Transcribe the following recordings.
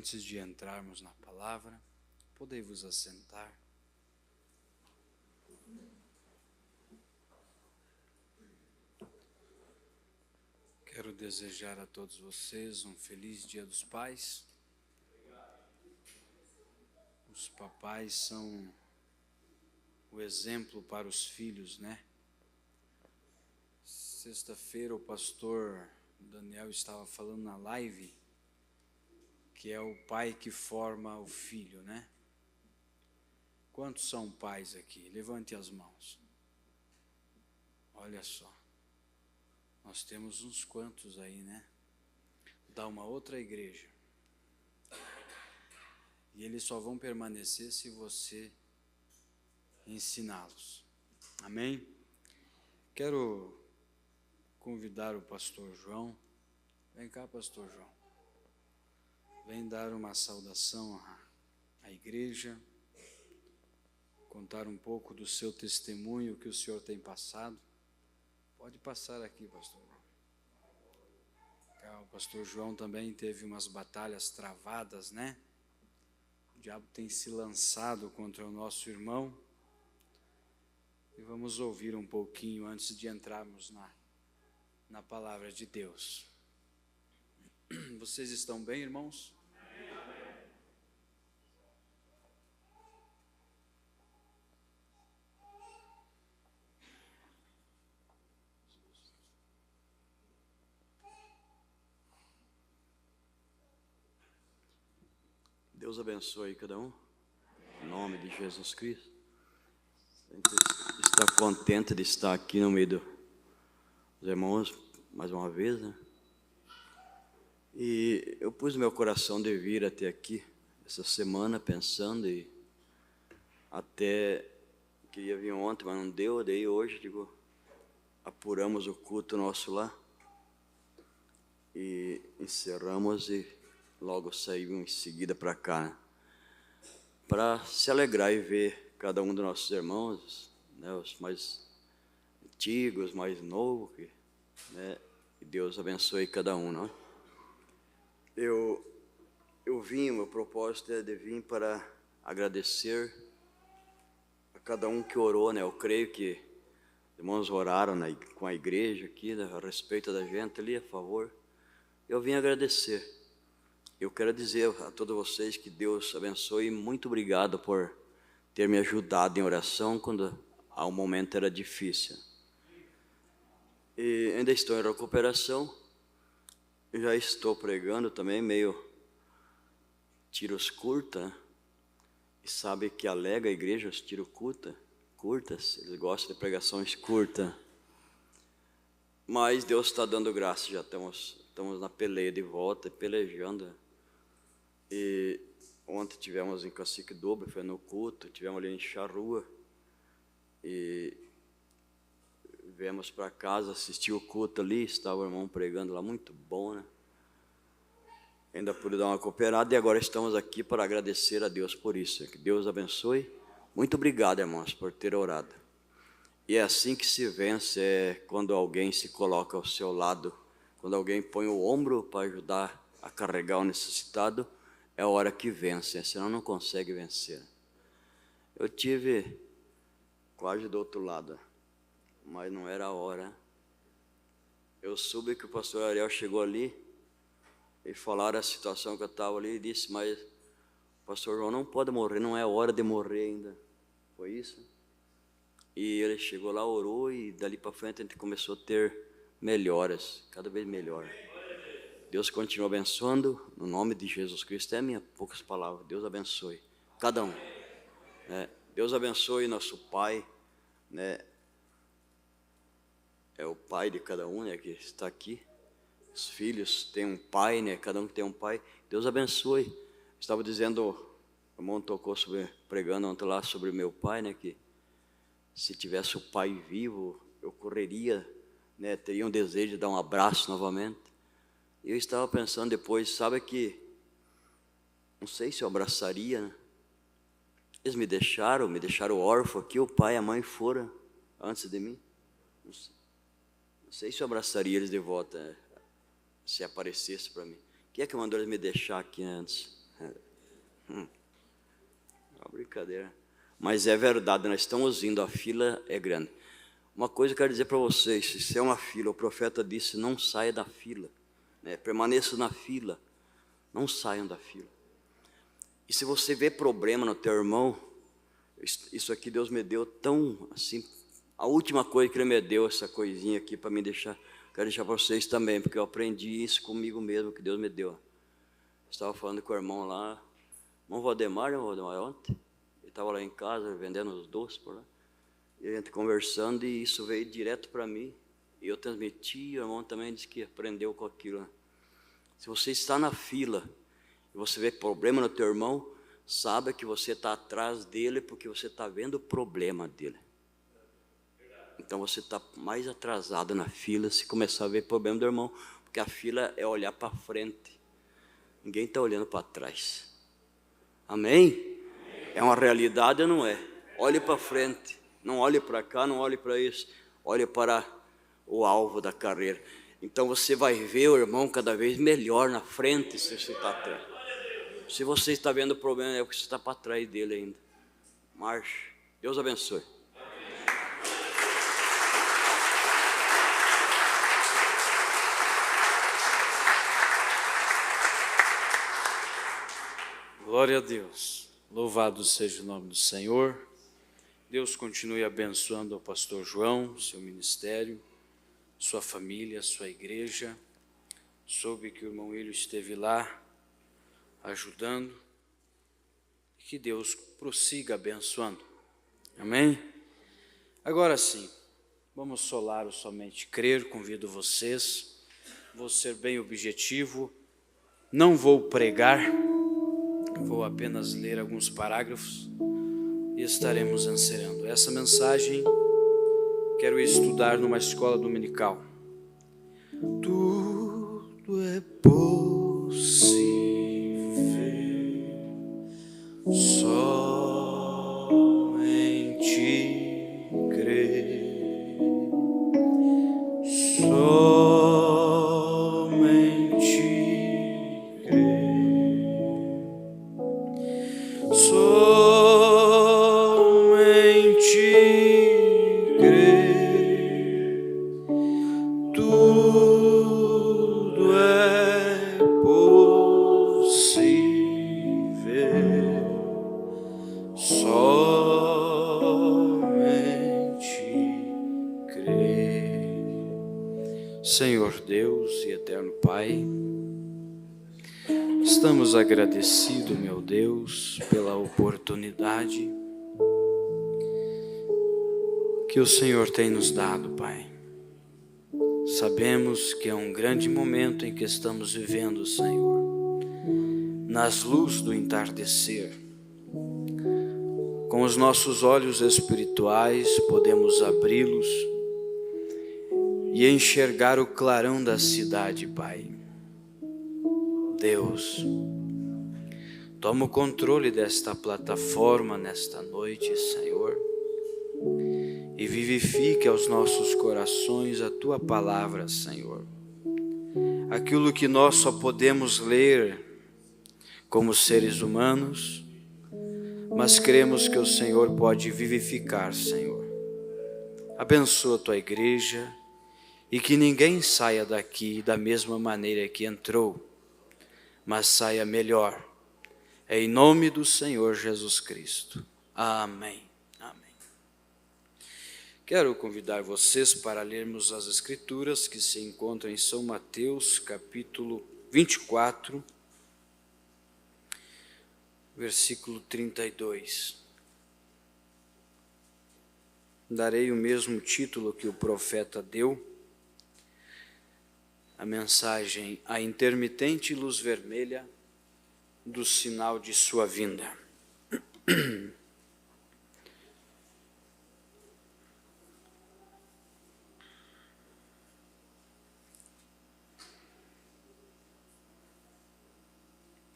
Antes de entrarmos na palavra, podei vos assentar. Quero desejar a todos vocês um feliz Dia dos Pais. Os papais são o exemplo para os filhos, né? Sexta-feira o pastor Daniel estava falando na live que é o pai que forma o filho, né? Quantos são pais aqui? Levante as mãos. Olha só. Nós temos uns quantos aí, né? Da uma outra igreja. E eles só vão permanecer se você ensiná-los. Amém? Quero convidar o pastor João. Vem cá, pastor João. Vem dar uma saudação à igreja, contar um pouco do seu testemunho que o senhor tem passado. Pode passar aqui, pastor João. O pastor João também teve umas batalhas travadas, né? O diabo tem se lançado contra o nosso irmão. E vamos ouvir um pouquinho antes de entrarmos na palavra de Deus. Vocês estão bem, irmãos? Deus abençoe cada um, em nome de Jesus Cristo. A gente está contente de estar aqui no meio dos irmãos mais uma vez, né? E eu pus no meu coração de vir até aqui essa semana pensando e até queria vir ontem, mas não deu. Daí hoje, apuramos o culto nosso lá e encerramos e logo saímos em seguida para cá, né? Para se alegrar e ver cada um dos nossos irmãos, né, os mais antigos, mais novos, né, e Deus abençoe cada um, não é? Eu vim, meu propósito é de vir para agradecer a cada um que orou, né? Eu creio que os irmãos oraram com a igreja aqui, né, a respeito da gente ali, a favor. Eu vim agradecer. Eu quero dizer a todos vocês que Deus abençoe e muito obrigado por ter me ajudado em oração quando há um momento era difícil. E ainda estou em recuperação, já estou pregando também meio tiros curtos, né? E sabe que alega a igreja os tiros curtas, eles gostam de pregações curtas. Mas Deus está dando graça, já estamos na peleia de volta, pelejando. E ontem tivemos em Cacique Dobre, foi no culto, tivemos ali em Charrua. E viemos para casa, assistir o culto ali, estava o irmão pregando lá, muito bom, né? Ainda pude dar uma cooperada e agora estamos aqui para agradecer a Deus por isso. Que Deus abençoe. Muito obrigado, irmãos, por ter orado. E é assim que se vence, é quando alguém se coloca ao seu lado, quando alguém põe o ombro para ajudar a carregar o necessitado, é a hora que vence, senão não consegue vencer. Eu tive quase do outro lado, mas não era a hora. Eu soube que o pastor Ariel chegou ali e falaram a situação que eu estava ali e disse, mas o pastor João não pode morrer, não é hora de morrer ainda. Foi isso? E ele chegou lá, orou e dali para frente a gente começou a ter melhoras, cada vez melhor. Deus continua abençoando, no nome de Jesus Cristo, é minhas poucas palavras, Deus abençoe cada um, né? Deus abençoe nosso Pai, né? É o Pai de cada um, né, que está aqui. Os filhos têm um pai, né? Cada um tem um pai. Deus abençoe. Estava dizendo, o irmão tocou pregando ontem lá sobre o meu pai, né? Que se tivesse o pai vivo, eu correria, né? Teria um desejo de dar um abraço novamente. E eu estava pensando depois, sabe que não sei se eu abraçaria, né? Eles me deixaram órfão aqui, o pai e a mãe foram antes de mim. Não sei se eu abraçaria eles de volta, né? Se aparecesse para mim. Quem é que mandou eles me deixar aqui antes? Uma brincadeira. Mas é verdade, nós estamos indo, a fila é grande. Uma coisa eu quero dizer para vocês, se é uma fila, o profeta disse, não saia da fila, né? Permaneça na fila, não saiam da fila. E se você vê problema no teu irmão, isso aqui Deus me deu tão assim, a última coisa que Ele me deu, essa coisinha aqui para me deixar, quero deixar para vocês também, porque eu aprendi isso comigo mesmo, que Deus me deu. Estava falando com o irmão lá, irmão Valdemar ontem, ele estava lá em casa vendendo os doces por lá, e a gente conversando, e isso veio direto para mim, e eu transmiti, o irmão também disse que aprendeu com aquilo, né? Se você está na fila, e você vê problema no teu irmão, saiba que você está atrás dele, porque você está vendo o problema dele. Então você está mais atrasado na fila, se começar a ver problema do irmão, porque a fila é olhar para frente, ninguém está olhando para trás. Amém? É uma realidade ou não é? Olhe para frente, não olhe para cá, não olhe para isso, olhe para o alvo da carreira. Então você vai ver o irmão cada vez melhor na frente, se você está atrás. Se você está vendo o problema, é porque você está para trás dele ainda. Marche. Deus abençoe. Glória a Deus. Louvado seja o nome do Senhor. Deus continue abençoando o pastor João, seu ministério, sua família, sua igreja. Soube que o irmão Hélio esteve lá ajudando. E que Deus prossiga abençoando. Amém? Agora sim, vamos solar o somente crer. Convido vocês. Vou ser bem objetivo. Não vou pregar. Vou apenas ler alguns parágrafos e estaremos encerrando. Essa mensagem quero estudar numa escola dominical. Tudo é possível, somente crer, somente crer, somente crer, tudo é possível, somente crer. Senhor Deus e eterno Pai, estamos agradecidos, meu Deus, pela oportunidade que o Senhor tem nos dado, Pai. Sabemos que é um grande momento em que estamos vivendo, Senhor, nas luzes do entardecer. Com os nossos olhos espirituais podemos abri-los e enxergar o clarão da cidade, Pai. Deus, toma o controle desta plataforma nesta noite, Senhor, e vivifique aos nossos corações a Tua palavra, Senhor. Aquilo que nós só podemos ler como seres humanos, mas cremos que o Senhor pode vivificar, Senhor. Abençoa a Tua igreja e que ninguém saia daqui da mesma maneira que entrou, mas saia melhor. É em nome do Senhor Jesus Cristo. Amém. Amém. Quero convidar vocês para lermos as Escrituras que se encontram em São Mateus, capítulo 24, versículo 32. Darei o mesmo título que o profeta deu. A mensagem, a intermitente luz vermelha do sinal de sua vinda.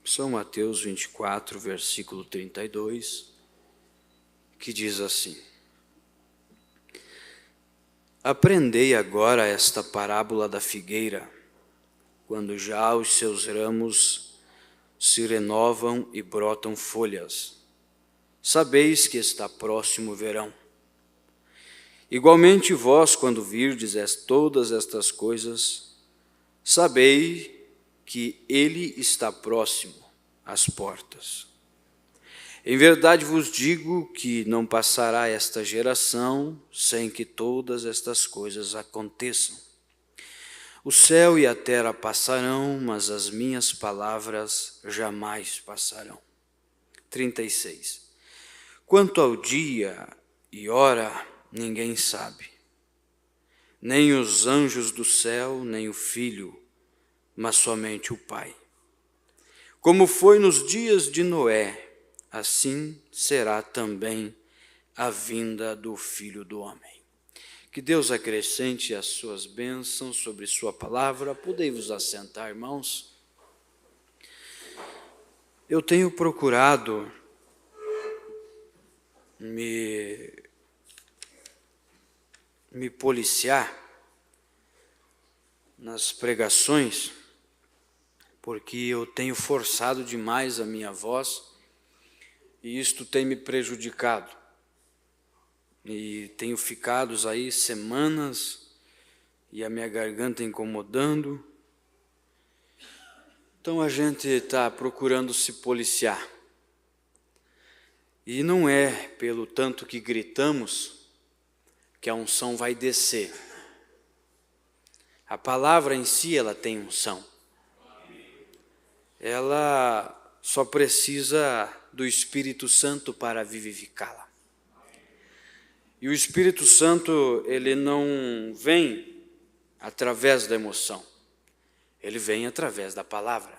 São Mateus 24, versículo 32, que diz assim: Aprendei agora esta parábola da figueira. Quando já os seus ramos se renovam e brotam folhas. Sabeis que está próximo o verão. Igualmente vós, quando virdes todas estas coisas, sabei que ele está próximo às portas. Em verdade vos digo que não passará esta geração sem que todas estas coisas aconteçam. O céu e a terra passarão, mas as minhas palavras jamais passarão. 36. Quanto ao dia e hora, ninguém sabe, nem os anjos do céu, nem o Filho, mas somente o Pai. Como foi nos dias de Noé, assim será também a vinda do Filho do Homem. Que Deus acrescente as suas bênçãos sobre sua palavra. Podei-vos assentar, irmãos. Eu tenho procurado me policiar nas pregações, porque eu tenho forçado demais a minha voz e isto tem me prejudicado. E tenho ficado aí semanas e a minha garganta incomodando. Então a gente está procurando se policiar. E não é pelo tanto que gritamos que a unção vai descer. A palavra em si, ela tem unção. Ela só precisa do Espírito Santo para vivificá-la. E o Espírito Santo, ele não vem através da emoção. Ele vem através da palavra.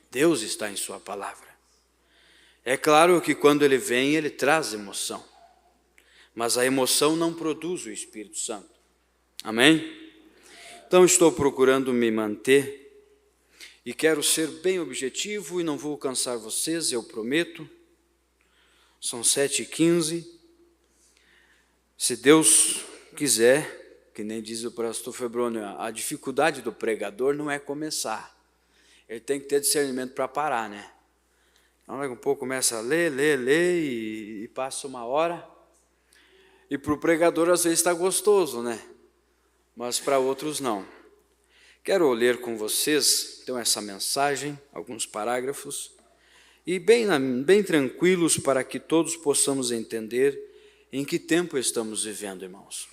Deus está em sua palavra. É claro que quando ele vem, ele traz emoção. Mas a emoção não produz o Espírito Santo. Amém? Então estou procurando me manter e quero ser bem objetivo e não vou cansar vocês, eu prometo. São 7h15. Se Deus quiser, que nem diz o pastor Febrônio, a dificuldade do pregador não é começar. Ele tem que ter discernimento para parar, né? Então, daqui a pouco começa a ler e passa uma hora. E para o pregador às vezes está gostoso, né? Mas para outros não. Quero ler com vocês, então, essa mensagem, alguns parágrafos, e bem tranquilos para que todos possamos entender em que tempo estamos vivendo, irmãos.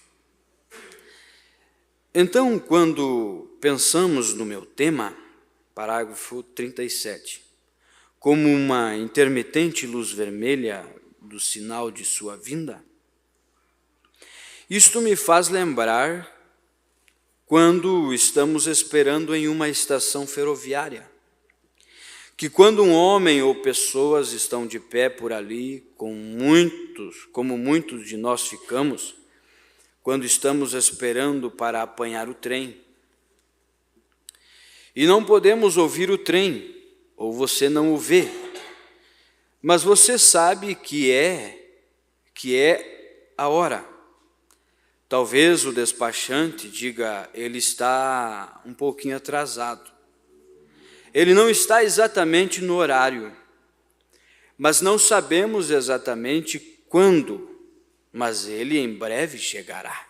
Então, quando pensamos no meu tema, parágrafo 37, como uma intermitente luz vermelha do sinal de sua vinda, isto me faz lembrar quando estamos esperando em uma estação ferroviária, que quando um homem ou pessoas estão de pé por ali, como muitos de nós ficamos, quando estamos esperando para apanhar o trem, e não podemos ouvir o trem, ou você não o vê, mas você sabe que é a hora. Talvez o despachante diga, ele está um pouquinho atrasado. Ele não está exatamente no horário, mas não sabemos exatamente quando, mas ele em breve chegará.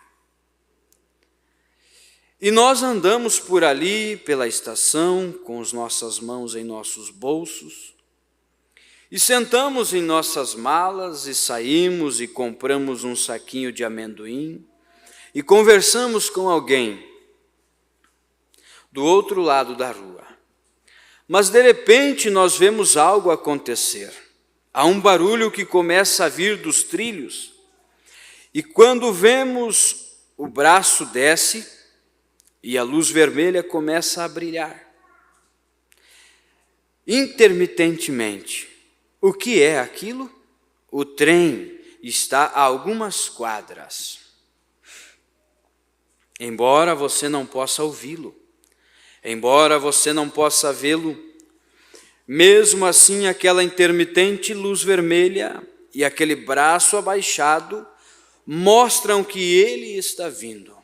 E nós andamos por ali, pela estação, com as nossas mãos em nossos bolsos, e sentamos em nossas malas e saímos e compramos um saquinho de amendoim e conversamos com alguém do outro lado da rua. Mas de repente nós vemos algo acontecer. Há um barulho que começa a vir dos trilhos. E quando vemos, o braço desce e a luz vermelha começa a brilhar. Intermitentemente. O que é aquilo? O trem está a algumas quadras. Embora você não possa ouvi-lo, embora você não possa vê-lo, mesmo assim aquela intermitente luz vermelha e aquele braço abaixado mostram que ele está vindo.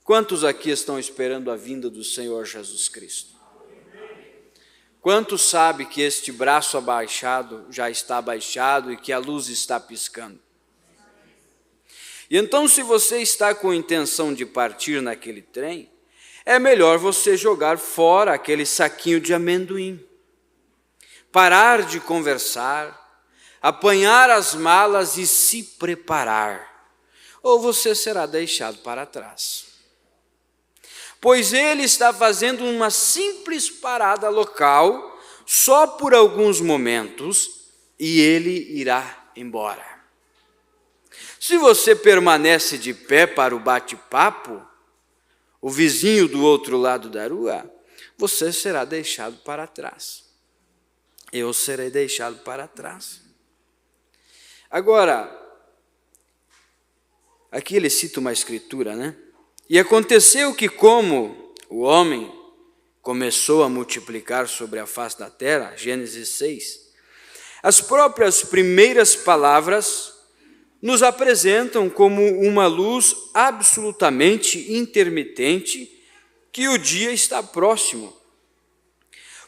Quantos aqui estão esperando a vinda do Senhor Jesus Cristo? Quantos sabe que este braço abaixado já está abaixado e que a luz está piscando? E então, se você está com intenção de partir naquele trem, é melhor você jogar fora aquele saquinho de amendoim, parar de conversar, apanhar as malas e se preparar, ou você será deixado para trás. Pois ele está fazendo uma simples parada local, só por alguns momentos, e ele irá embora. Se você permanece de pé para o bate-papo, o vizinho do outro lado da rua, você será deixado para trás. Eu serei deixado para trás. Agora, aqui ele cita uma escritura, né? E aconteceu que, como o homem começou a multiplicar sobre a face da terra, Gênesis 6, as próprias primeiras palavras nos apresentam como uma luz absolutamente intermitente que o dia está próximo.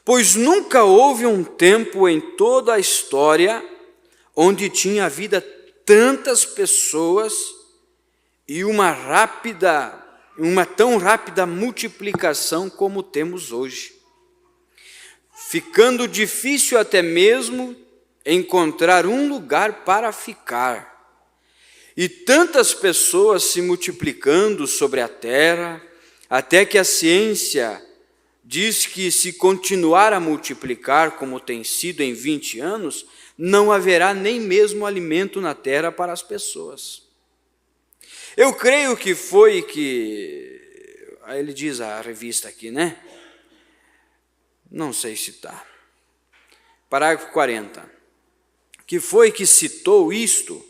Pois nunca houve um tempo em toda a história onde tinha havido tantas pessoas e uma tão rápida multiplicação como temos hoje, ficando difícil até mesmo encontrar um lugar para ficar, e tantas pessoas se multiplicando sobre a terra, até que a ciência diz que, se continuar a multiplicar como tem sido em 20 anos, não haverá nem mesmo alimento na terra para as pessoas. Eu creio que foi que... Aí ele diz a revista aqui, né? Não sei citar. Parágrafo 40. Que foi que citou isto,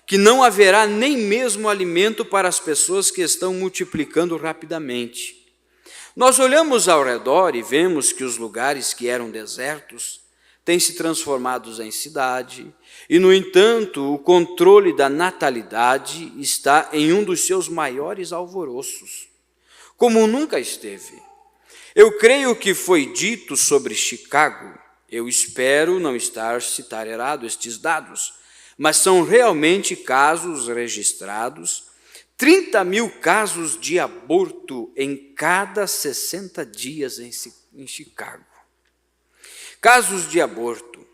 que não haverá nem mesmo alimento para as pessoas que estão multiplicando rapidamente. Nós olhamos ao redor e vemos que os lugares que eram desertos têm se transformado em cidade, e, no entanto, o controle da natalidade está em um dos seus maiores alvoroços, como nunca esteve. Eu creio que foi dito sobre Chicago, eu espero não citar errado estes dados, mas são realmente casos registrados, 30 mil casos de aborto em cada 60 dias em Chicago. Casos de aborto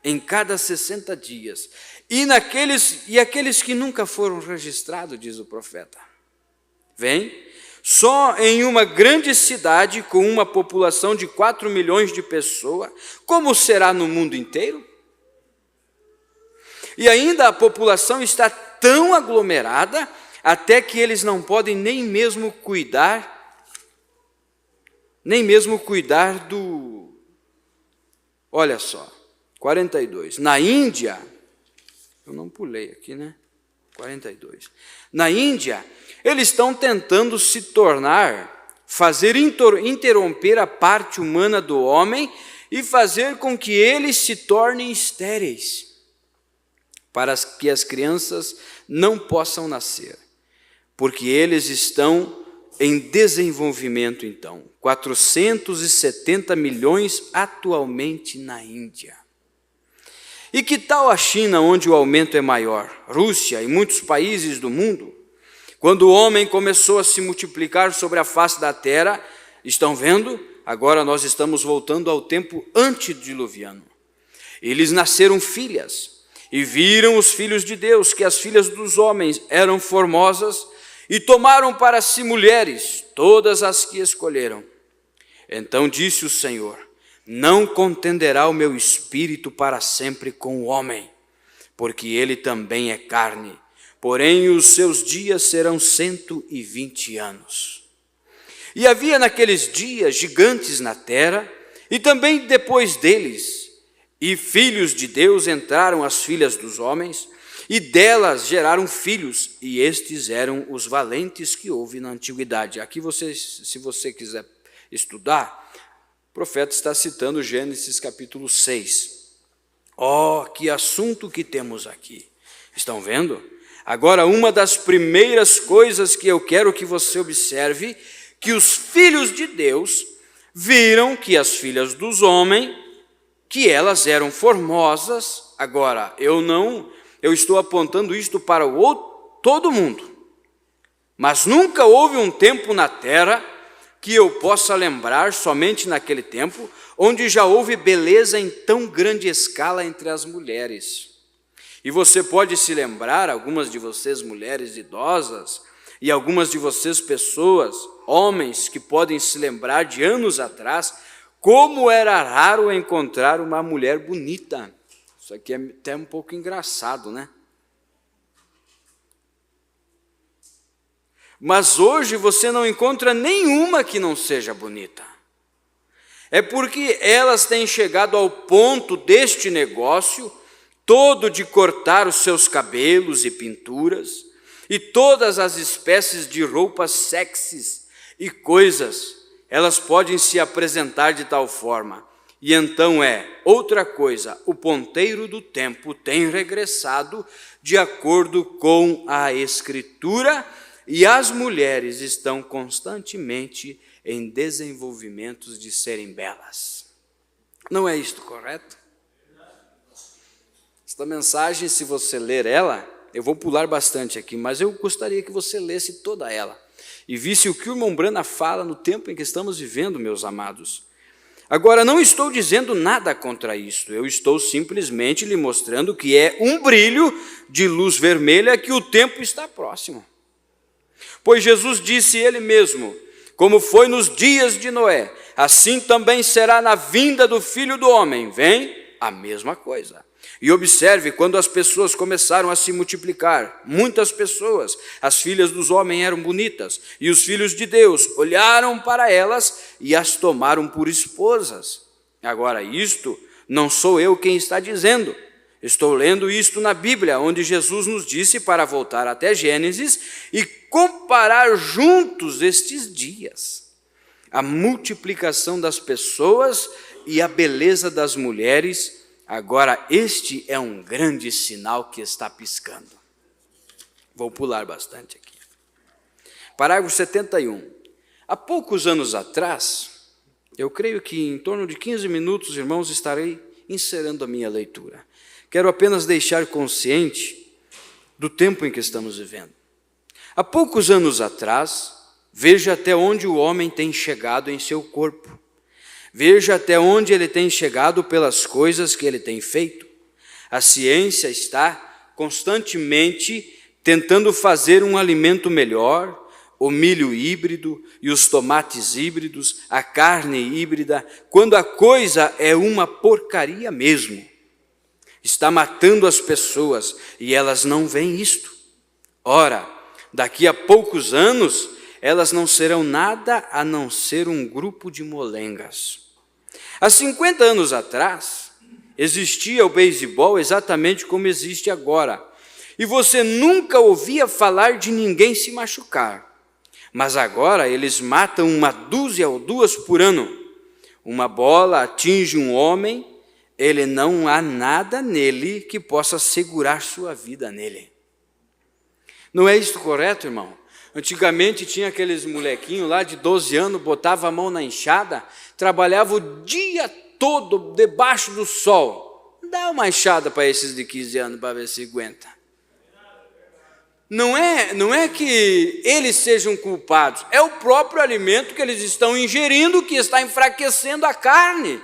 em cada 60 dias. E aqueles que nunca foram registrados, diz o profeta. Vem, só em uma grande cidade com uma população de 4 milhões de pessoas, como será no mundo inteiro? E ainda a população está tão aglomerada, até que eles não podem nem mesmo cuidar do... Olha só, 42. Na Índia, eu não pulei aqui, né? 42. Na Índia, eles estão tentando fazer interromper a parte humana do homem e fazer com que eles se tornem estéreis, para que as crianças não possam nascer, porque eles estão em desenvolvimento, então. 470 milhões atualmente na Índia. E que tal a China, onde o aumento é maior? Rússia e muitos países do mundo. Quando o homem começou a se multiplicar sobre a face da terra, estão vendo? Agora nós estamos voltando ao tempo antediluviano. Eles nasceram filhas, e viram os filhos de Deus, que as filhas dos homens eram formosas, e tomaram para si mulheres, todas as que escolheram. Então disse o Senhor: não contenderá o meu espírito para sempre com o homem, porque ele também é carne, porém os seus dias serão 120 anos. E havia naqueles dias gigantes na terra, e também depois deles, e filhos de Deus entraram as filhas dos homens, e delas geraram filhos, e estes eram os valentes que houve na antiguidade. Aqui, se você quiser estudar, o profeta está citando Gênesis capítulo 6. Oh, que assunto que temos aqui! Estão vendo? Agora, uma das primeiras coisas que eu quero que você observe, que os filhos de Deus viram que as filhas dos homens, que elas eram formosas. Agora, eu estou apontando isto para todo mundo. Mas nunca houve um tempo na terra que eu possa lembrar, somente naquele tempo, onde já houve beleza em tão grande escala entre as mulheres. E você pode se lembrar, algumas de vocês mulheres idosas, e algumas de vocês pessoas, homens, que podem se lembrar de anos atrás, como era raro encontrar uma mulher bonita. Isso aqui é até um pouco engraçado, né? Mas hoje você não encontra nenhuma que não seja bonita. É porque elas têm chegado ao ponto deste negócio todo de cortar os seus cabelos e pinturas, e todas as espécies de roupas sexys e coisas, elas podem se apresentar de tal forma. E então outra coisa, o ponteiro do tempo tem regressado de acordo com a Escritura, e as mulheres estão constantemente em desenvolvimentos de serem belas. Não é isto correto? Esta mensagem, se você ler ela, eu vou pular bastante aqui, mas eu gostaria que você lesse toda ela e visse o que o irmão Brana fala no tempo em que estamos vivendo, meus amados. Agora, não estou dizendo nada contra isto, eu estou simplesmente lhe mostrando que é um brilho de luz vermelha que o tempo está próximo. Pois Jesus disse ele mesmo, como foi nos dias de Noé, assim também será na vinda do Filho do Homem. Vem a mesma coisa. E observe, quando as pessoas começaram a se multiplicar, muitas pessoas, as filhas dos homens eram bonitas, e os filhos de Deus olharam para elas e as tomaram por esposas. Agora, isto não sou eu quem está dizendo. Estou lendo isto na Bíblia, onde Jesus nos disse para voltar até Gênesis e comparar juntos estes dias. A multiplicação das pessoas e a beleza das mulheres. Agora, este é um grande sinal que está piscando. Vou pular bastante aqui. Parágrafo 71. Há poucos anos atrás, eu creio que em torno de 15 minutos, irmãos, estarei encerrando a minha leitura. Quero apenas deixar consciente do tempo em que estamos vivendo. Há poucos anos atrás, veja até onde o homem tem chegado em seu corpo. Veja até onde ele tem chegado pelas coisas que ele tem feito. A ciência está constantemente tentando fazer um alimento melhor, o milho híbrido e os tomates híbridos, a carne híbrida, quando a coisa é uma porcaria mesmo. Está matando as pessoas e elas não veem isto. Ora, daqui a poucos anos, elas não serão nada a não ser um grupo de molengas. Há 50 anos atrás, existia o beisebol exatamente como existe agora. E você nunca ouvia falar de ninguém se machucar. Mas agora eles matam 1 dúzia ou 2 por ano. Uma bola atinge um homem, ele não há nada nele que possa segurar sua vida nele. Não é isso correto, irmão? Antigamente tinha aqueles molequinhos lá de 12 anos, botava a mão na enxada, trabalhava o dia todo debaixo do sol. Dá uma enxada para esses de 15 anos para ver se aguenta. Não é que eles sejam culpados, é o próprio alimento que eles estão ingerindo que está enfraquecendo a carne.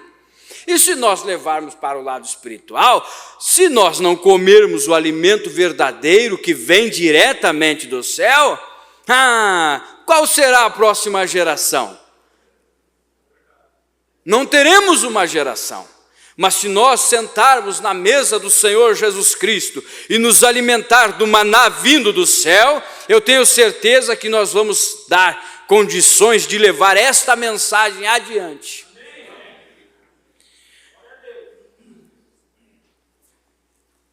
E se nós levarmos para o lado espiritual, se nós não comermos o alimento verdadeiro que vem diretamente do céu, qual será a próxima geração? Não teremos uma geração. Mas se nós sentarmos na mesa do Senhor Jesus Cristo e nos alimentar do maná vindo do céu, eu tenho certeza que nós vamos dar condições de levar esta mensagem adiante.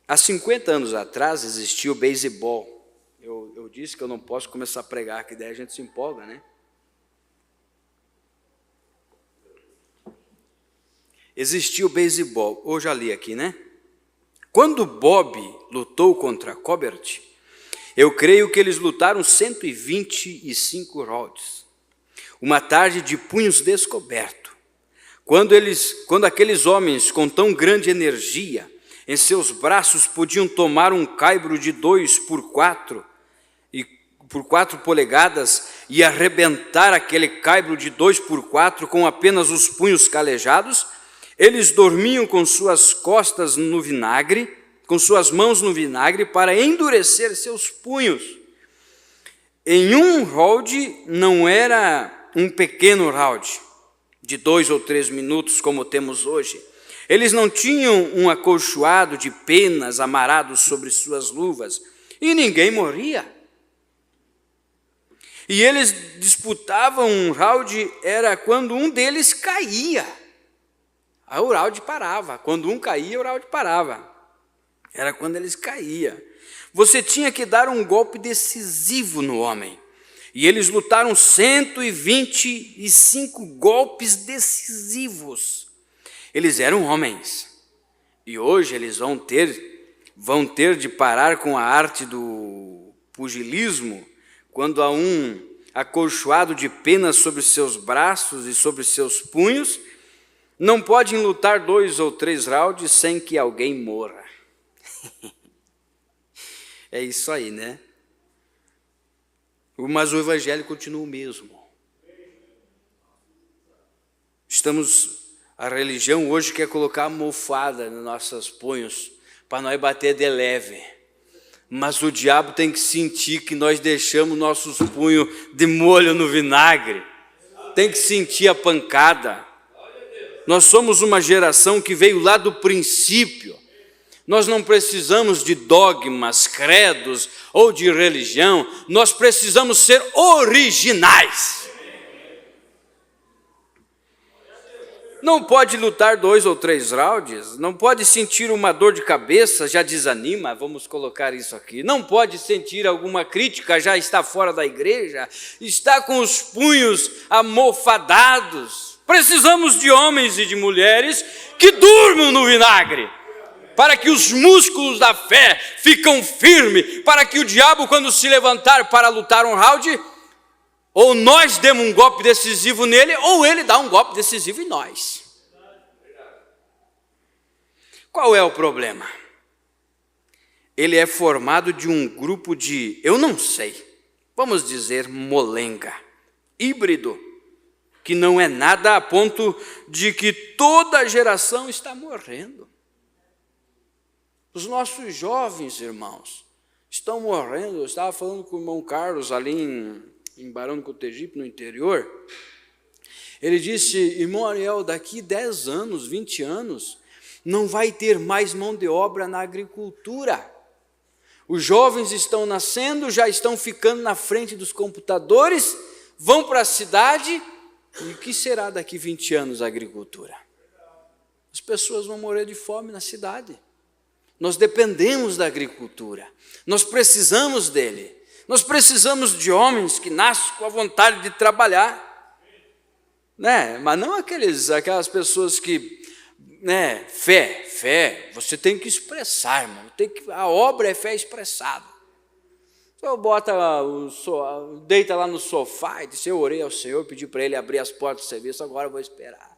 Há 50 anos atrás existia o beisebol. Eu disse que eu não posso começar a pregar, que daí a gente se empolga, né? Existia o beisebol, eu já li aqui, né? Quando Bob lutou contra Colbert, eu creio que eles lutaram 125 rounds. Uma tarde de punhos descobertos. Quando aqueles homens com tão grande energia em seus braços podiam tomar um caibro de 2 por 4 polegadas e arrebentar aquele caibro de 2 por 4 com apenas os punhos calejados, eles dormiam com suas costas no vinagre, com suas mãos no vinagre, para endurecer seus punhos. Em um round, não era um pequeno round, de 2 ou 3 minutos, como temos hoje. Eles não tinham um acolchoado de penas amarrados sobre suas luvas, e ninguém morria. E eles disputavam um round, era quando um deles caía. Aí o round parava. Quando um caía, o round parava. Era quando eles caíam. Você tinha que dar um golpe decisivo no homem. E eles lutaram 125 golpes decisivos. Eles eram homens. E hoje eles vão ter de parar com a arte do pugilismo, quando há um acolchoado de penas sobre seus braços e sobre seus punhos. Não podem lutar 2 ou 3 rounds sem que alguém morra. É isso aí, né? Mas o evangelho continua o mesmo. A religião hoje quer colocar almofada nos nossos punhos, para nós bater de leve. Mas o diabo tem que sentir que nós deixamos nossos punhos de molho no vinagre. Tem que sentir a pancada. Nós somos uma geração que veio lá do princípio. Nós não precisamos de dogmas, credos ou de religião. Nós precisamos ser originais. Não pode lutar 2 ou 3 rounds, não pode sentir uma dor de cabeça, já desanima, vamos colocar isso aqui. Não pode sentir alguma crítica, já está fora da igreja, está com os punhos amofadados. Precisamos de homens e de mulheres que durmam no vinagre, para que os músculos da fé ficam firmes, para que o diabo, quando se levantar para lutar um round, ou nós demos um golpe decisivo nele, ou ele dá um golpe decisivo em nós. Qual é o problema? Ele é formado de um grupo de, eu não sei, vamos dizer molenga, híbrido, que não é nada a ponto de que toda a geração está morrendo. Os nossos jovens irmãos estão morrendo. Eu estava falando com o irmão Carlos ali em Barão do Cotegipe, no interior. Ele disse: irmão Ariel, daqui 10 anos, 20 anos, não vai ter mais mão de obra na agricultura. Os jovens estão nascendo, já estão ficando na frente dos computadores, vão para a cidade, e o que será daqui 20 anos a agricultura? As pessoas vão morrer de fome na cidade. Nós dependemos da agricultura, nós precisamos dele. Nós precisamos de homens que nascem com a vontade de trabalhar, né? Mas não aquelas pessoas que, né? Fé, você tem que expressar, irmão. A obra é fé expressada. Então deita lá no sofá e diz: eu orei ao Senhor, pedi para Ele abrir as portas do serviço, agora eu vou esperar.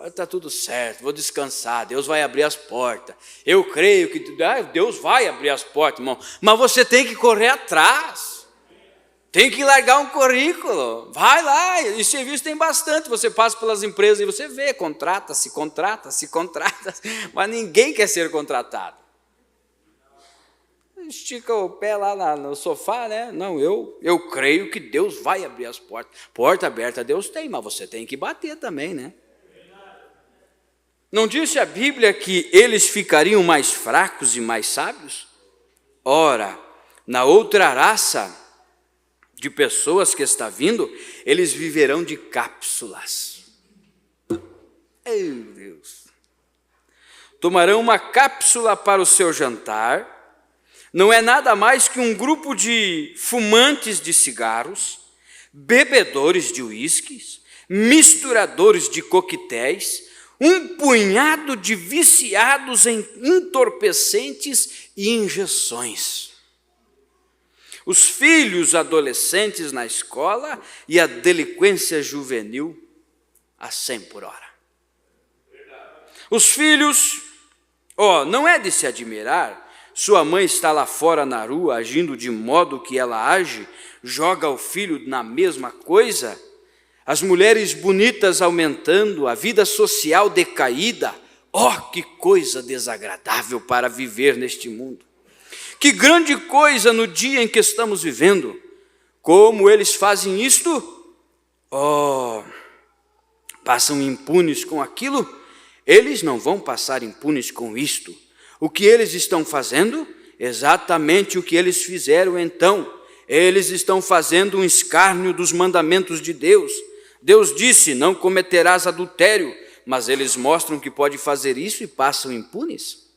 Está tudo certo, vou descansar, Deus vai abrir as portas. Eu creio que Deus vai abrir as portas, irmão. Mas você tem que correr atrás. Tem que largar um currículo. Vai lá, e serviço tem bastante. Você passa pelas empresas e você vê, contrata, mas ninguém quer ser contratado. Estica o pé lá no sofá, né? Não, eu creio que Deus vai abrir as portas. Porta aberta Deus tem, mas você tem que bater também, né? Não disse a Bíblia que eles ficariam mais fracos e mais sábios? Ora, na outra raça de pessoas que está vindo, eles viverão de cápsulas. Meu Deus! Tomarão uma cápsula para o seu jantar. Não é nada mais que um grupo de fumantes de cigarros, bebedores de uísques, misturadores de coquetéis, um punhado de viciados em entorpecentes e injeções. Os filhos adolescentes na escola e a delinquência juvenil a 100 por hora. Os filhos, não é de se admirar, sua mãe está lá fora na rua, agindo de modo que ela age, joga o filho na mesma coisa, as mulheres bonitas aumentando, a vida social decaída. Que coisa desagradável para viver neste mundo. Que grande coisa no dia em que estamos vivendo. Como eles fazem isto? Passam impunes com aquilo? Eles não vão passar impunes com isto. O que eles estão fazendo? Exatamente o que eles fizeram então. Eles estão fazendo um escárnio dos mandamentos de Deus. Deus disse, não cometerás adultério, mas eles mostram que pode fazer isso e passam impunes.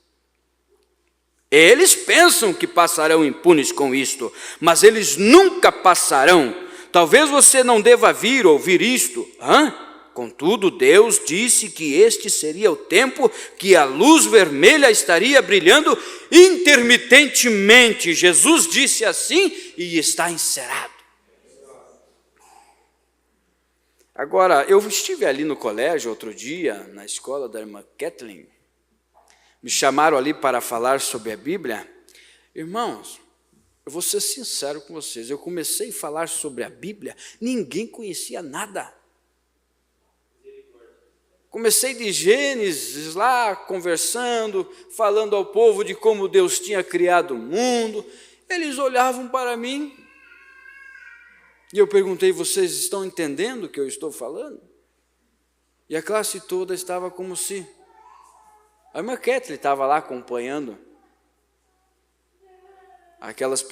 Eles pensam que passarão impunes com isto, mas eles nunca passarão. Talvez você não deva vir ouvir isto. Contudo, Deus disse que este seria o tempo que a luz vermelha estaria brilhando intermitentemente. Jesus disse assim e está encerado. Agora, eu estive ali no colégio outro dia, na escola da irmã Kathleen. Me chamaram ali para falar sobre a Bíblia. Irmãos, eu vou ser sincero com vocês, eu comecei a falar sobre a Bíblia, ninguém conhecia nada. Comecei de Gênesis lá, conversando, falando ao povo de como Deus tinha criado o mundo. Eles olhavam para mim e eu perguntei, vocês estão entendendo o que eu estou falando? E a classe toda estava como se... A irmã Kathleen estava lá acompanhando aqueles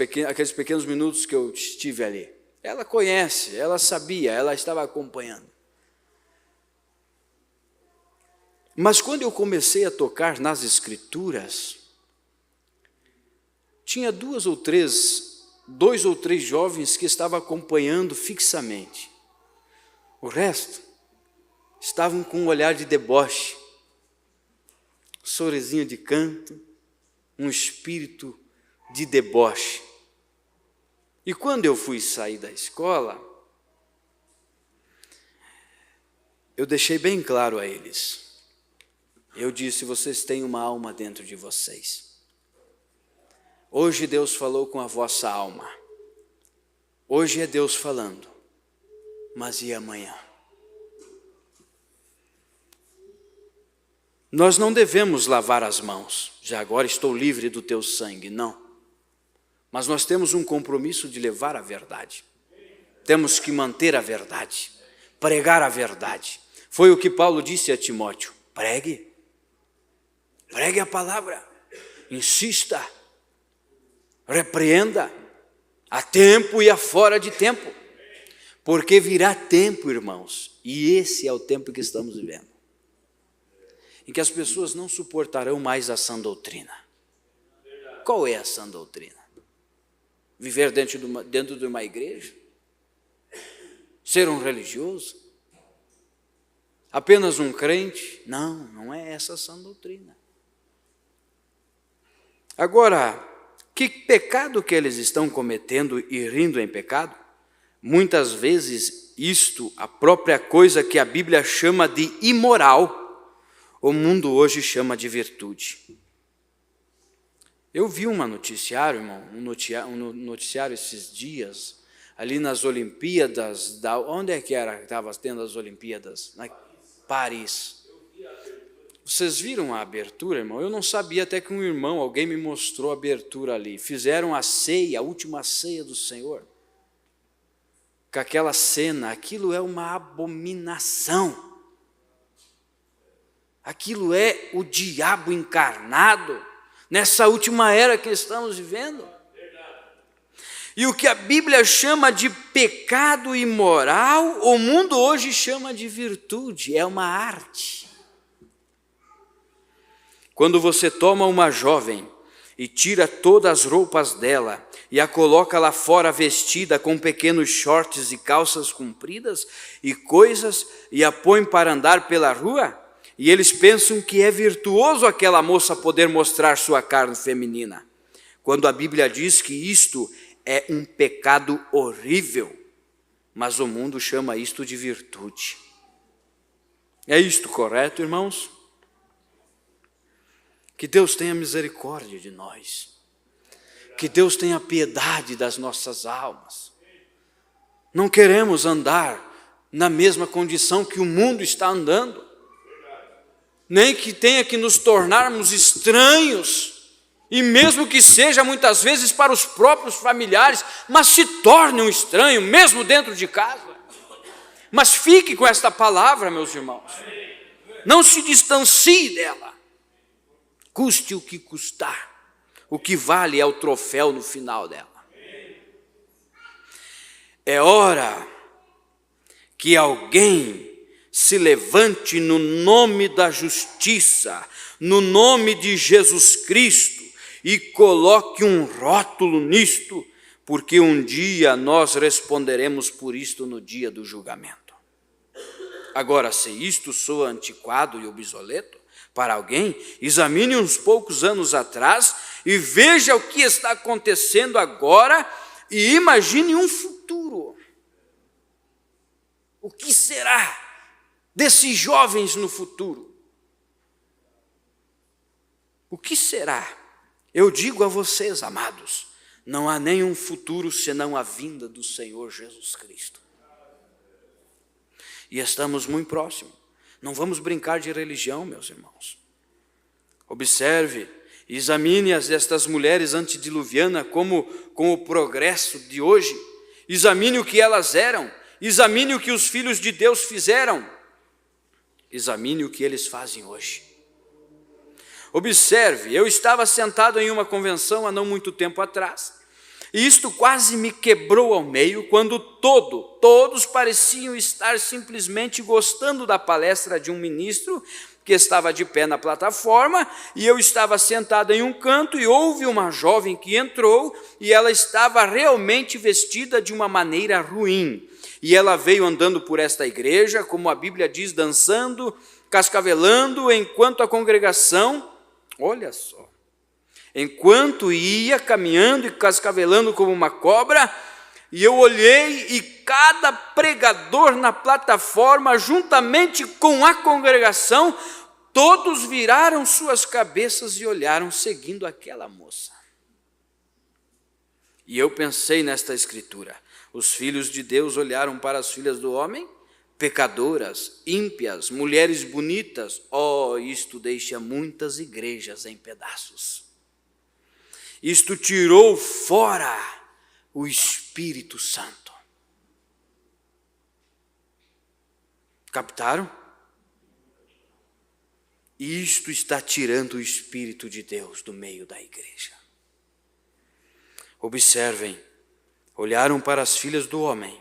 pequenos minutos que eu estive ali. Ela conhece, ela sabia, ela estava acompanhando. Mas quando eu comecei a tocar nas Escrituras, tinha dois ou três jovens que estavam acompanhando fixamente. O resto estavam com um olhar de deboche, um sorrisinho de canto, um espírito de deboche. E quando eu fui sair da escola, eu deixei bem claro a eles. Eu disse, vocês têm uma alma dentro de vocês. Hoje Deus falou com a vossa alma. Hoje é Deus falando. Mas e amanhã? Nós não devemos lavar as mãos. Já agora estou livre do teu sangue. Não. Mas nós temos um compromisso de levar a verdade. Temos que manter a verdade. Pregar a verdade. Foi o que Paulo disse a Timóteo. Pregue. Pregue a palavra. Insista. Repreenda. A tempo e a fora de tempo. Porque virá tempo, irmãos. E esse é o tempo que estamos vivendo. Em que as pessoas não suportarão mais a sã doutrina. Qual é a sã doutrina? Viver dentro de uma igreja? Ser um religioso? Apenas um crente? Não, não é essa a sã doutrina. Agora, que pecado que eles estão cometendo e rindo em pecado? Muitas vezes isto, a própria coisa que a Bíblia chama de imoral, o mundo hoje chama de virtude. Eu vi um noticiário, irmão, um noticiário esses dias, ali nas Olimpíadas, onde é que era que estava tendo as Olimpíadas? Paris. Vocês viram a abertura, irmão? Eu não sabia, até que alguém me mostrou a abertura ali. Fizeram a ceia, a última ceia do Senhor. Com aquela cena, aquilo é uma abominação. Aquilo é o diabo encarnado nessa última era que estamos vivendo. E o que a Bíblia chama de pecado imoral, o mundo hoje chama de virtude, é uma arte. Quando você toma uma jovem e tira todas as roupas dela e a coloca lá fora vestida com pequenos shorts e calças compridas e coisas e a põe para andar pela rua, e eles pensam que é virtuoso aquela moça poder mostrar sua carne feminina, quando a Bíblia diz que isto é um pecado horrível, mas o mundo chama isto de virtude. É isto correto, irmãos? Que Deus tenha misericórdia de nós. Que Deus tenha piedade das nossas almas. Não queremos andar na mesma condição que o mundo está andando. Nem que tenha que nos tornarmos estranhos, e mesmo que seja muitas vezes para os próprios familiares, mas se torne um estranho, mesmo dentro de casa. Mas fique com esta palavra, meus irmãos. Não se distancie dela. Custe o que custar. O que vale é o troféu no final dela. É hora que alguém se levante no nome da justiça, no nome de Jesus Cristo, e coloque um rótulo nisto, porque um dia nós responderemos por isto no dia do julgamento. Agora, se isto soa antiquado e obsoleto para alguém, examine uns poucos anos atrás e veja o que está acontecendo agora e imagine um futuro. O que será desses jovens no futuro? O que será? Eu digo a vocês, amados, não há nenhum futuro senão a vinda do Senhor Jesus Cristo. E estamos muito próximos. Não vamos brincar de religião, meus irmãos. Observe, examine estas mulheres antediluvianas como o progresso de hoje. Examine o que elas eram. Examine o que os filhos de Deus fizeram. Examine o que eles fazem hoje. Observe, eu estava sentado em uma convenção há não muito tempo atrás, e isto quase me quebrou ao meio, quando todos pareciam estar simplesmente gostando da palestra de um ministro que estava de pé na plataforma, e eu estava sentado em um canto, e houve uma jovem que entrou, e ela estava realmente vestida de uma maneira ruim. E ela veio andando por esta igreja, como a Bíblia diz, dançando, cascavelando, enquanto a congregação, olha só, enquanto ia caminhando e cascavelando como uma cobra, e eu olhei e cada pregador na plataforma, juntamente com a congregação, todos viraram suas cabeças e olharam seguindo aquela moça. E eu pensei nesta escritura: os filhos de Deus olharam para as filhas do homem, pecadoras, ímpias, mulheres bonitas. Oh, isto deixa muitas igrejas em pedaços. Isto tirou fora o Espírito Santo. Captaram? Isto está tirando o Espírito de Deus do meio da igreja. Observem, olharam para as filhas do homem.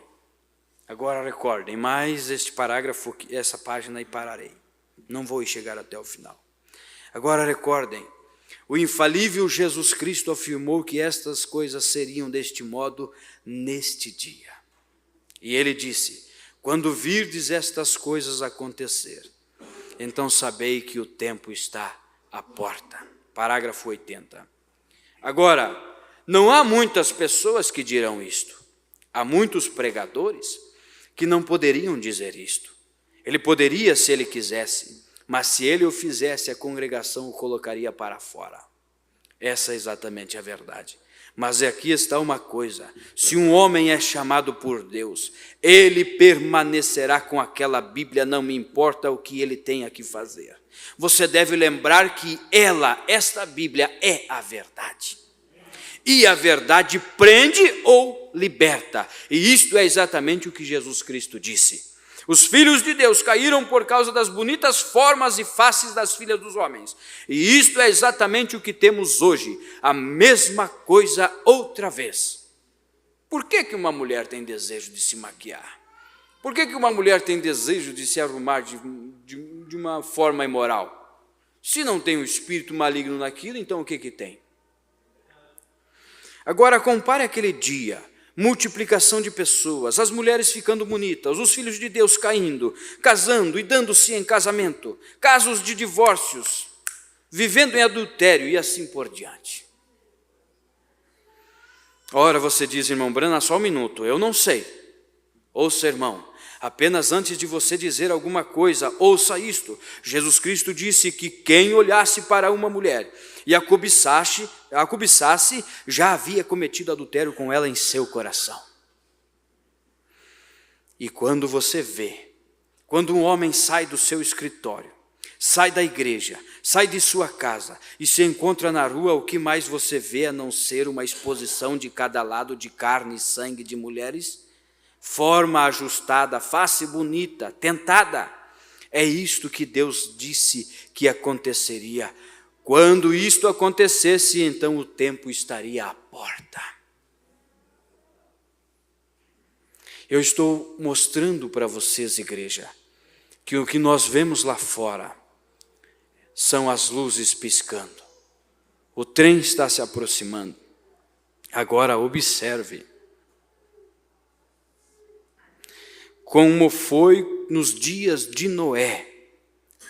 Agora recordem, mais este parágrafo, essa página, e pararei. Não vou chegar até o final. Agora recordem, o infalível Jesus Cristo afirmou que estas coisas seriam deste modo neste dia. E ele disse: quando virdes estas coisas acontecer, então sabei que o tempo está à porta. Parágrafo 80. Agora, não há muitas pessoas que dirão isto. Há muitos pregadores que não poderiam dizer isto. Ele poderia se ele quisesse, mas se ele o fizesse, a congregação o colocaria para fora. Essa é exatamente a verdade. Mas aqui está uma coisa: se um homem é chamado por Deus, ele permanecerá com aquela Bíblia, não me importa o que ele tenha que fazer. Você deve lembrar que esta Bíblia é a verdade. E a verdade prende ou liberta. E isto é exatamente o que Jesus Cristo disse. Os filhos de Deus caíram por causa das bonitas formas e faces das filhas dos homens. E isto é exatamente o que temos hoje. A mesma coisa outra vez. Por que uma mulher tem desejo de se maquiar? Por que uma mulher tem desejo de se arrumar de uma forma imoral? Se não tem um espírito maligno naquilo, então o que tem? Agora compare aquele dia, multiplicação de pessoas, as mulheres ficando bonitas, os filhos de Deus caindo, casando e dando-se em casamento, casos de divórcios, vivendo em adultério e assim por diante. Ora, você diz, irmão Brana, só um minuto, eu não sei. Ouça, irmão, Apenas antes de você dizer alguma coisa, ouça isto. Jesus Cristo disse que quem olhasse para uma mulher e a cobiçasse, já havia cometido adultério com ela em seu coração. E quando você vê, quando um homem sai do seu escritório, sai da igreja, sai de sua casa e se encontra na rua, o que mais você vê a não ser uma exposição de cada lado de carne e sangue de mulheres? Forma ajustada, face bonita, tentada. É isto que Deus disse que aconteceria. Quando isto acontecesse, então o tempo estaria à porta. Eu estou mostrando para vocês, igreja, que o que nós vemos lá fora são as luzes piscando. O trem está se aproximando. Agora observe como foi nos dias de Noé,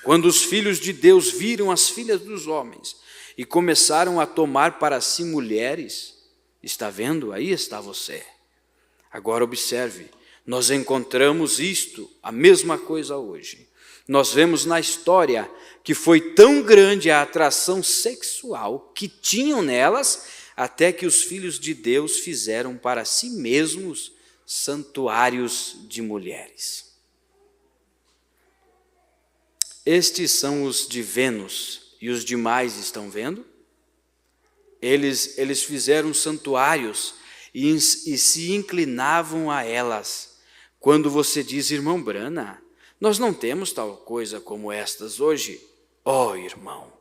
quando os filhos de Deus viram as filhas dos homens e começaram a tomar para si mulheres. Está vendo? Aí está você. Agora observe, nós encontramos isto, a mesma coisa hoje. Nós vemos na história que foi tão grande a atração sexual que tinham nelas, até que os filhos de Deus fizeram para si mesmos santuários de mulheres. Estes são os de Vênus, e os demais estão vendo? Eles fizeram santuários e se inclinavam a elas. Quando você diz, irmão Brana, nós não temos tal coisa como estas hoje. Oh, irmão,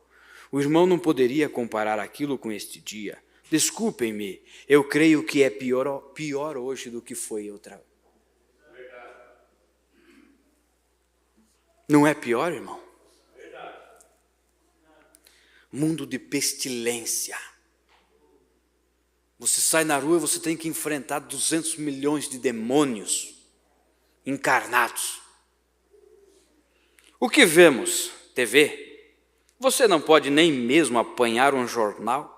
o irmão não poderia comparar aquilo com este dia. Desculpem-me, eu creio que é pior hoje do que foi outra. Não é pior, irmão? Mundo de pestilência. Você sai na rua e você tem que enfrentar 200 milhões de demônios encarnados. O que vemos? TV. Você não pode nem mesmo apanhar um jornal,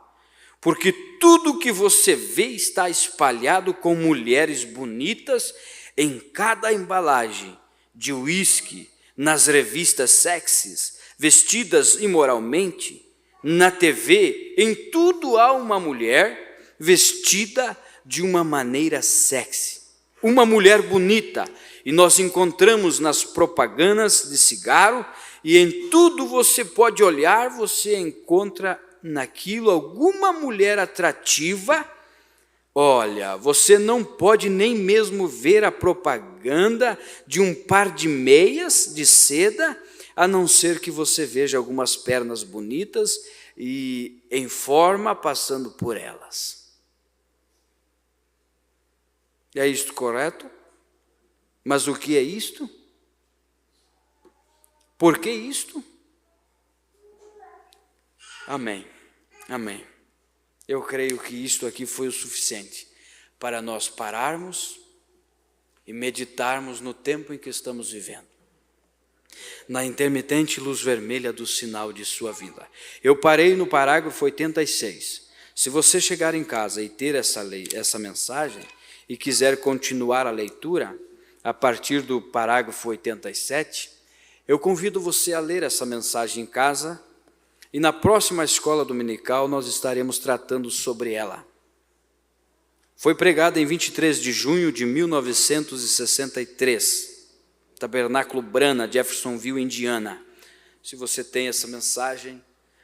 porque tudo que você vê está espalhado com mulheres bonitas em cada embalagem de uísque, nas revistas sexys, vestidas imoralmente, na TV, em tudo há uma mulher vestida de uma maneira sexy, uma mulher bonita, e nós encontramos nas propagandas de cigarro, e em tudo você pode olhar, você encontra naquilo alguma mulher atrativa. Olha, você não pode nem mesmo ver a propaganda de um par de meias de seda, a não ser que você veja algumas pernas bonitas e em forma passando por elas. É isto correto? Mas o que é isto? Por que isto? Amém, amém. Eu creio que isto aqui foi o suficiente para nós pararmos e meditarmos no tempo em que estamos vivendo, na intermitente luz vermelha do sinal de sua vida. Eu parei no parágrafo 86. Se você chegar em casa e ter essa mensagem e quiser continuar a leitura a partir do parágrafo 87, eu convido você a ler essa mensagem em casa, e na próxima escola dominical nós estaremos tratando sobre ela. Foi pregada em 23 de junho de 1963, Tabernáculo Brana, Jeffersonville, Indiana. Se você tem essa mensagem,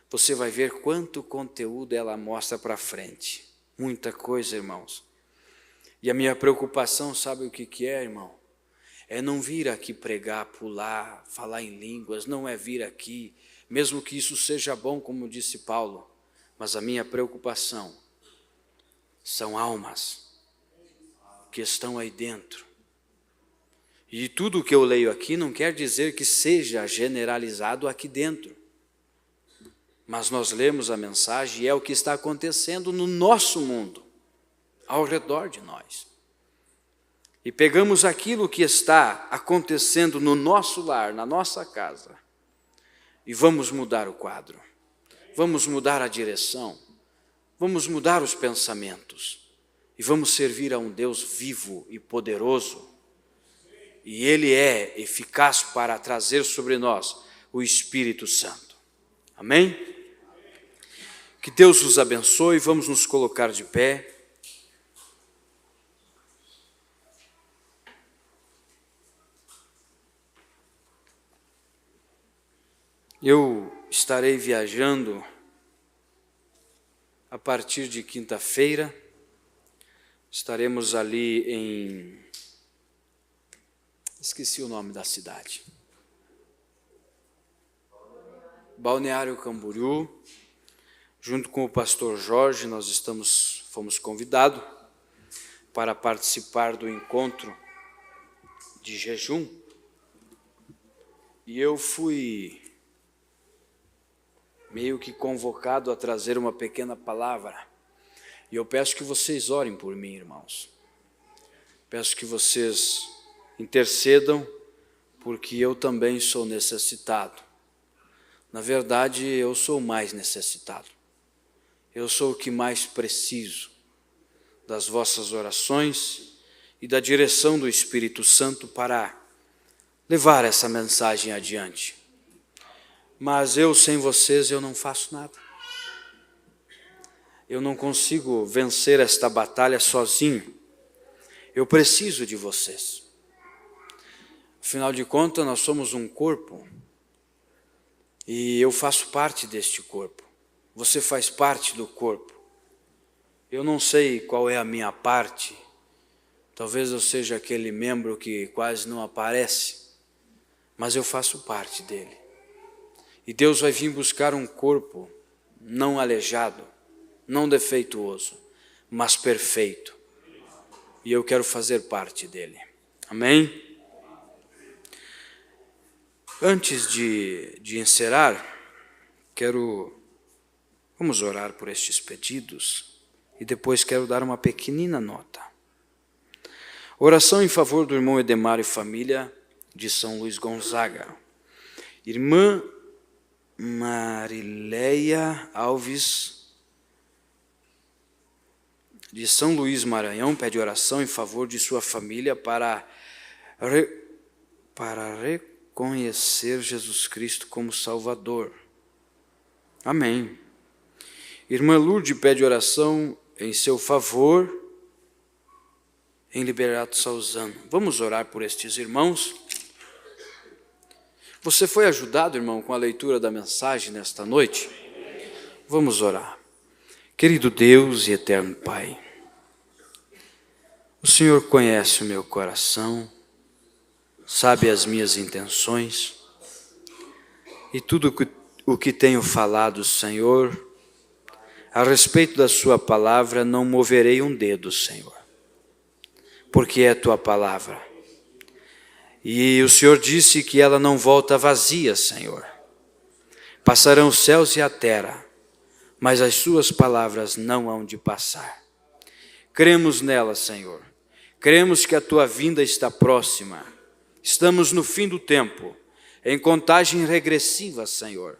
você vai ver quanto conteúdo ela mostra para frente. Muita coisa, irmãos. E a minha preocupação, sabe o que é, irmão? É não vir aqui pregar, pular, falar em línguas, não é vir aqui, mesmo que isso seja bom, como disse Paulo, mas a minha preocupação são almas que estão aí dentro. E tudo o que eu leio aqui não quer dizer que seja generalizado aqui dentro, mas nós lemos a mensagem e é o que está acontecendo no nosso mundo, ao redor de nós. E pegamos aquilo que está acontecendo no nosso lar, na nossa casa, e vamos mudar o quadro, vamos mudar a direção, vamos mudar os pensamentos, e vamos servir a um Deus vivo e poderoso, e Ele é eficaz para trazer sobre nós o Espírito Santo. Amém? Que Deus os abençoe. Vamos nos colocar de pé. Eu estarei viajando a partir de quinta-feira. Estaremos ali em... esqueci o nome da cidade. Balneário Camboriú. Junto com o pastor Jorge, nós fomos convidados para participar do encontro de jejum. E eu fui meio que convocado a trazer uma pequena palavra. E eu peço que vocês orem por mim, irmãos. Peço que vocês intercedam, porque eu também sou necessitado. Na verdade, eu sou o mais necessitado. Eu sou o que mais preciso das vossas orações e da direção do Espírito Santo para levar essa mensagem adiante. Mas eu, sem vocês, eu não faço nada. Eu não consigo vencer esta batalha sozinho. Eu preciso de vocês. Afinal de contas, nós somos um corpo e eu faço parte deste corpo. Você faz parte do corpo. Eu não sei qual é a minha parte. Talvez eu seja aquele membro que quase não aparece, mas eu faço parte dele. E Deus vai vir buscar um corpo não aleijado, não defeituoso, mas perfeito. E eu quero fazer parte dele. Amém? Antes de encerrar, vamos orar por estes pedidos e depois quero dar uma pequenina nota. Oração em favor do irmão Edemar e família de São Luís Gonzaga. Irmã Marileia Alves, de São Luís Maranhão, pede oração em favor de sua família para reconhecer Jesus Cristo como Salvador. Amém. Irmã Lourdes pede oração em seu favor em Liberato Salzano. Vamos orar por estes irmãos. Você foi ajudado, irmão, com a leitura da mensagem nesta noite? Vamos orar. Querido Deus e eterno Pai, o Senhor conhece o meu coração, sabe as minhas intenções, e tudo o que tenho falado, Senhor, a respeito da sua palavra, não moverei um dedo, Senhor, porque é a tua palavra. E o Senhor disse que ela não volta vazia, Senhor. Passarão os céus e a terra, mas as suas palavras não hão de passar. Cremos nela, Senhor. Cremos que a tua vinda está próxima. Estamos no fim do tempo, em contagem regressiva, Senhor.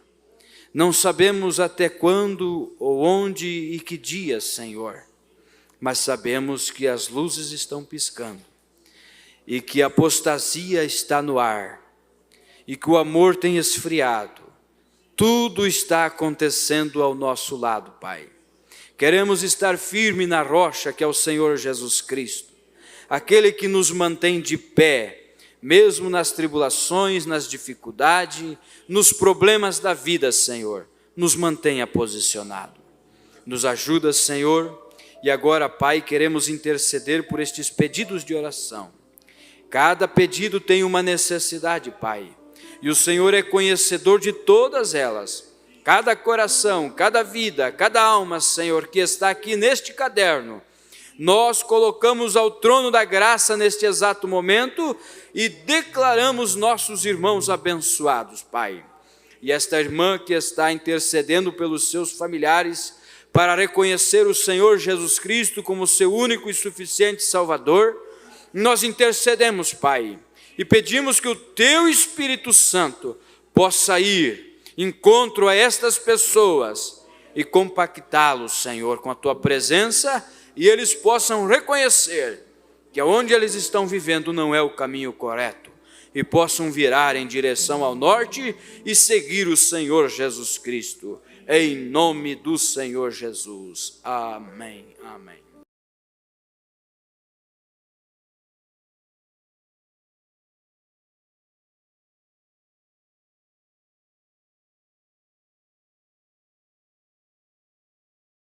Não sabemos até quando, ou onde e que dia, Senhor, mas sabemos que as luzes estão piscando e que a apostasia está no ar e que o amor tem esfriado. Tudo está acontecendo ao nosso lado, Pai. Queremos estar firme na rocha que é o Senhor Jesus Cristo, aquele que nos mantém de pé, mesmo nas tribulações, nas dificuldades, nos problemas da vida, Senhor, nos mantenha posicionado. Nos ajuda, Senhor, e agora, Pai, queremos interceder por estes pedidos de oração. Cada pedido tem uma necessidade, Pai, e o Senhor é conhecedor de todas elas. Cada coração, cada vida, cada alma, Senhor, que está aqui neste caderno, nós colocamos ao trono da graça neste exato momento e declaramos nossos irmãos abençoados, Pai. E esta irmã que está intercedendo pelos seus familiares para reconhecer o Senhor Jesus Cristo como seu único e suficiente Salvador, nós intercedemos, Pai, e pedimos que o Teu Espírito Santo possa ir encontro a estas pessoas e compactá-los, Senhor, com a Tua presença, e eles possam reconhecer que aonde eles estão vivendo não é o caminho correto, e possam virar em direção ao norte e seguir o Senhor Jesus Cristo, em nome do Senhor Jesus. Amém, amém.